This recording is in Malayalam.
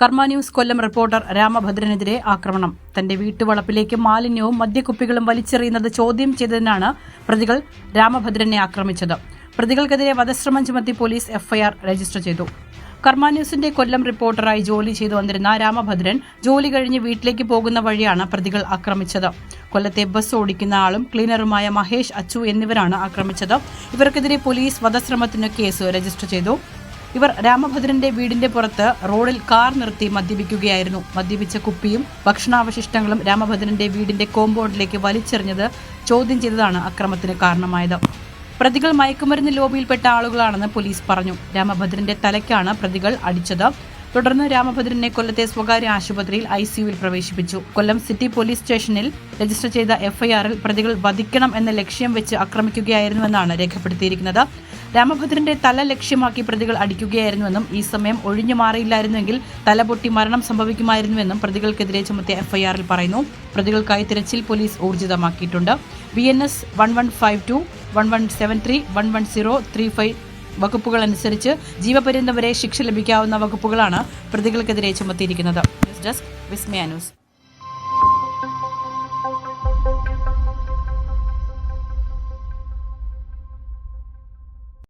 കർമ്മ ന്യൂസ് കൊല്ലം റിപ്പോർട്ടർ രാമഭദ്രനെതിരെ ആക്രമണം. തന്റെ വീട്ടുവളപ്പിലേക്ക് മാലിന്യവും മദ്യക്കുപ്പികളും വലിച്ചെറിയുന്നത് ചോദ്യം ചെയ്തതിനാണ് പ്രതികൾ രാമഭദ്രനെ ആക്രമിച്ചത്. പ്രതികൾക്കെതിരെ വധശ്രമം ചുമത്തി പോലീസ് എഫ്ഐആർ രജിസ്റ്റർ ചെയ്തു. കർമ്മ ന്യൂസിന്റെ കൊല്ലം റിപ്പോർട്ടറായി ജോലി ചെയ്തു വന്നിരുന്ന രാമഭദ്രൻ ജോലി കഴിഞ്ഞ് വീട്ടിലേക്ക് പോകുന്ന വഴിയാണ് പ്രതികൾ ആക്രമിച്ചത്. കൊല്ലത്തെ ബസ് ഓടിക്കുന്ന ആളും ക്ലീനറുമായ മഹേഷ്, അച്ചു എന്നിവരാണ് ആക്രമിച്ചത്. ഇവർക്കെതിരെ പോലീസ് വധശ്രമത്തിന് കേസ് രജിസ്റ്റർ ചെയ്തു. ഇവർ രാമഭദ്രന്റെ വീടിന്റെ പുറത്ത് റോഡിൽ കാർ നിർത്തി മദ്യപിക്കുകയായിരുന്നു. മദ്യപിച്ച കുപ്പിയും ഭക്ഷണാവശിഷ്ടങ്ങളും രാമഭദ്രന്റെ വീടിന്റെ കോമ്പൗണ്ടിലേക്ക് വലിച്ചെറിഞ്ഞത് ചോദ്യം ചെയ്തതാണ് അക്രമത്തിന് കാരണമായത്. പ്രതികൾ മയക്കുമരുന്ന് ലോബിയിൽപ്പെട്ട ആളുകളാണെന്ന് പോലീസ് പറഞ്ഞു. രാമഭദ്രന്റെ തലയ്ക്കാണ് പ്രതികൾ അടിച്ചത്. തുടർന്ന് രാമഭദ്രനെ കൊല്ലത്തെ സ്വകാര്യ ആശുപത്രിയിൽ ICUവിൽ പ്രവേശിപ്പിച്ചു. കൊല്ലം സിറ്റി പോലീസ് സ്റ്റേഷനിൽ രജിസ്റ്റർ ചെയ്ത എഫ്ഐആറിൽ പ്രതികൾ വധിക്കണം എന്ന ലക്ഷ്യം വെച്ച് ആക്രമിക്കുകയായിരുന്നുവെന്നാണ് രേഖപ്പെടുത്തിയിരിക്കുന്നത്. രാമഭദ്രന്റെ തല ലക്ഷ്യമാക്കി പ്രതികൾ അടിക്കുകയായിരുന്നുവെന്നും ഈ സമയം ഒഴിഞ്ഞു മാറിയില്ലായിരുന്നുവെങ്കിൽ തലപൊട്ടി മരണം സംഭവിക്കുമായിരുന്നുവെന്നും പ്രതികൾക്കെതിരെ ചുമത്തിയ എഫ്ഐആറിൽ പറയുന്നു. പ്രതികൾക്കായി തിരച്ചിൽ പോലീസ് ഊർജിതമാക്കിയിട്ടുണ്ട്. BNS 1152, 1173, 11035 വകുപ്പുകൾ അനുസരിച്ച് ജീവപര്യന്തം വരെ ശിക്ഷ ലഭിക്കാവുന്ന വകുപ്പുകളാണ് പ്രതികൾക്കെതിരെ ചുമത്തിയിരിക്കുന്നത്. ന്യൂസ് ഡെസ്ക്, വിസ്മയ ന്യൂസ്.